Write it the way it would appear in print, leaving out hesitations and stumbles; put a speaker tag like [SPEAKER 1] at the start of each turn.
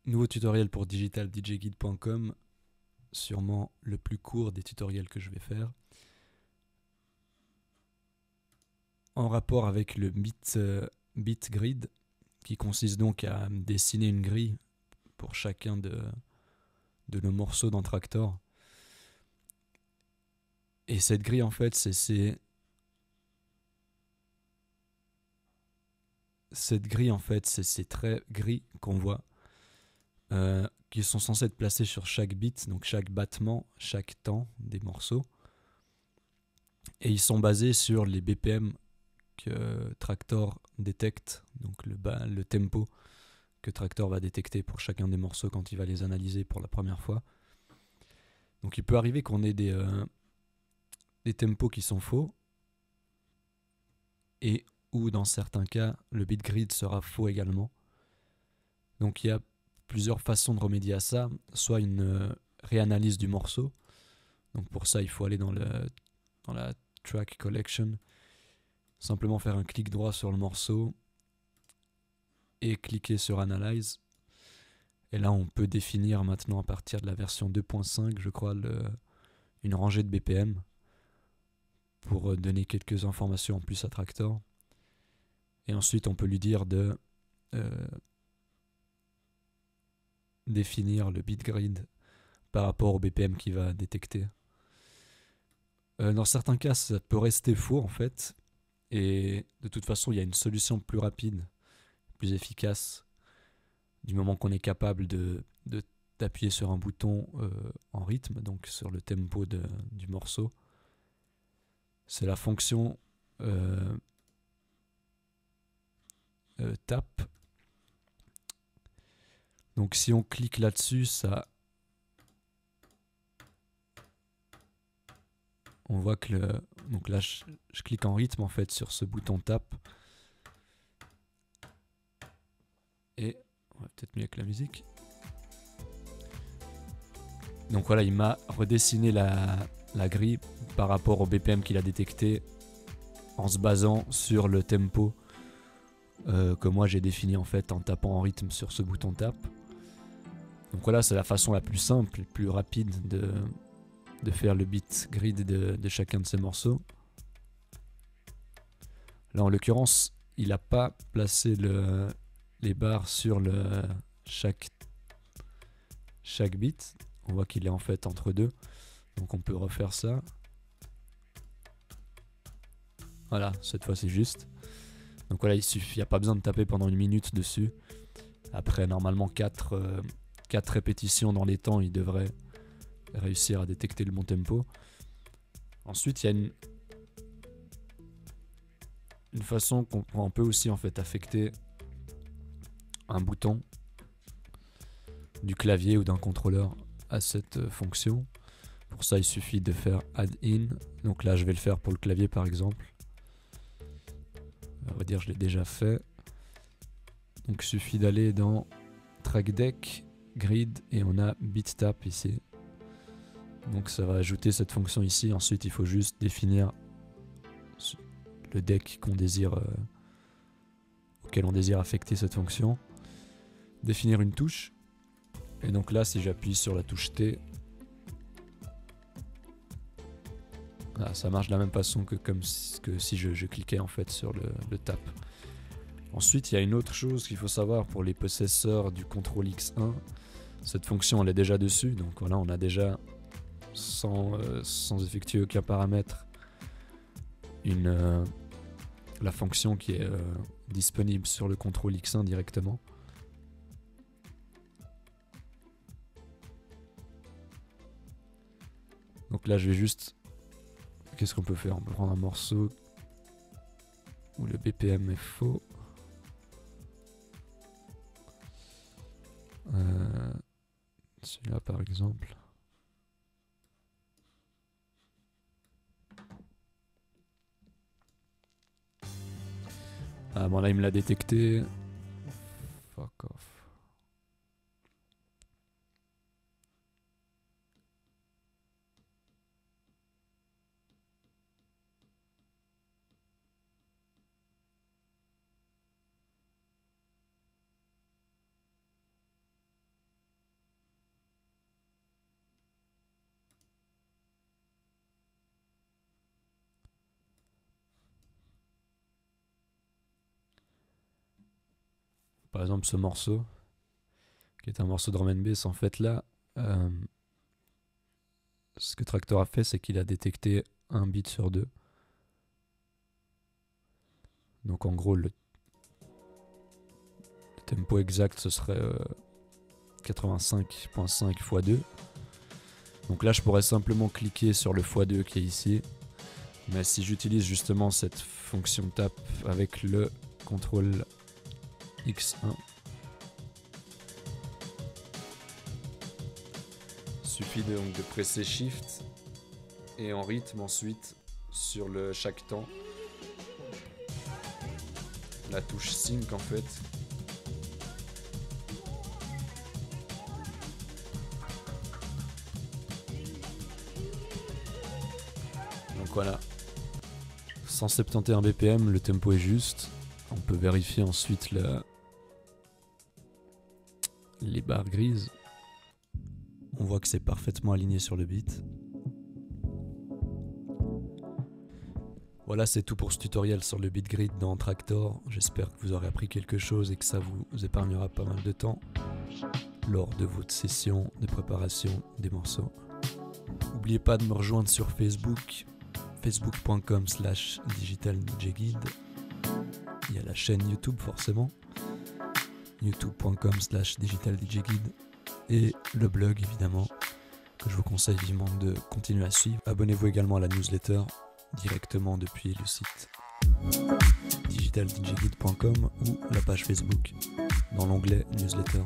[SPEAKER 1] Nouveau tutoriel pour digitaldjguide.com, sûrement le plus court des tutoriels que je vais faire. En rapport avec le bit grid, qui consiste donc à dessiner une grille pour chacun de nos morceaux dans Traktor. Et cette grille, en fait, cette grille, en fait, c'est ces traits gris qu'on voit, qui sont censés être placés sur chaque bit, donc chaque battement, chaque temps des morceaux. Et ils sont basés sur les BPM que Traktor détecte, donc le tempo que Traktor va détecter pour chacun des morceaux quand il va les analyser pour la première fois. Donc il peut arriver qu'on ait des tempos qui sont faux, et ou dans certains cas, le bit grid sera faux également. Donc il y a plusieurs façons de remédier à ça, soit une réanalyse du morceau. Donc pour ça, il faut aller dans la track collection, simplement faire un clic droit sur le morceau et cliquer sur Analyze. Et là, on peut définir maintenant à partir de la version 2.5, je crois, une rangée de BPM pour donner quelques informations en plus à Traktor. Et ensuite, on peut lui dire de définir le bit grid par rapport au BPM qu'il va détecter. Dans certains cas, ça peut rester faux en fait. Et de toute façon, il y a une solution plus rapide, plus efficace, du moment qu'on est capable d'appuyer sur un bouton en rythme, donc sur le tempo du morceau. C'est la fonction tap. Donc si on clique là-dessus, on voit que donc là je clique en rythme en fait sur ce bouton tap. Et on va peut-être mieux avec la musique. Donc voilà, il m'a redessiné la grille par rapport au BPM qu'il a détecté en se basant sur le tempo que moi j'ai défini en fait en tapant en rythme sur ce bouton tap. Donc voilà, c'est la façon la plus simple, la plus rapide de faire le bit grid de chacun de ces morceaux. Là en l'occurrence, il n'a pas placé les barres sur chaque bit. On voit qu'il est en fait entre deux. Donc on peut refaire ça. Voilà, cette fois c'est juste. Donc voilà, il n'y a pas besoin de taper pendant une minute dessus. Après normalement 4 répétitions dans les temps, il devrait réussir à détecter le bon tempo. Ensuite, il y a une façon qu'on peut aussi en fait affecter un bouton du clavier ou d'un contrôleur à cette fonction. Pour ça, il suffit de faire add in. Donc là, je vais le faire pour le clavier par exemple. On va dire je l'ai déjà fait. Donc il suffit d'aller dans track deck, grid et on a bit tap ici. Donc ça va ajouter cette fonction ici. Ensuite, il faut juste définir le deck auquel on désire affecter cette fonction. Définir une touche. Et donc là, si j'appuie sur la touche T, ça marche de la même façon que si je cliquais en fait sur le tap. Ensuite, il y a une autre chose qu'il faut savoir pour les possesseurs du CTRL X1. Cette fonction, elle est déjà dessus. Donc voilà, on a déjà, sans effectuer aucun paramètre, la fonction qui est disponible sur le CTRL X1 directement. Donc là, je vais juste... Qu'est-ce qu'on peut faire? On peut prendre un morceau où le BPM est faux. Celui-là, par exemple. Ah bon, là, il me l'a détecté. Fuck off. par exemple ce morceau, qui est un morceau de drum and bass, en fait là, ce que Traktor a fait, c'est qu'il a détecté un beat sur 2. Donc en gros, le tempo exact, ce serait 85.5 x 2. Donc là, je pourrais simplement cliquer sur le x2 qui est ici. Mais si j'utilise justement cette fonction tap avec le CTRL X1, suffit donc de presser Shift et en rythme ensuite sur chaque temps la touche Sync en fait. Donc voilà, 171 BPM, le tempo est juste. On peut vérifier ensuite les barres grises. On voit que c'est parfaitement aligné sur le beat. Voilà, c'est tout pour ce tutoriel sur le beat grid dans Traktor. J'espère que vous aurez appris quelque chose et que ça vous épargnera pas mal de temps lors de votre session de préparation des morceaux. N'oubliez pas de me rejoindre sur Facebook, facebook.com/digitaldjguide. Il y a la chaîne YouTube forcément, youtube.com/digitaldjguide, et le blog évidemment, que je vous conseille vivement de continuer à suivre. Abonnez-vous également à la newsletter directement depuis le site digitaldjguide.com ou la page Facebook dans l'onglet newsletter.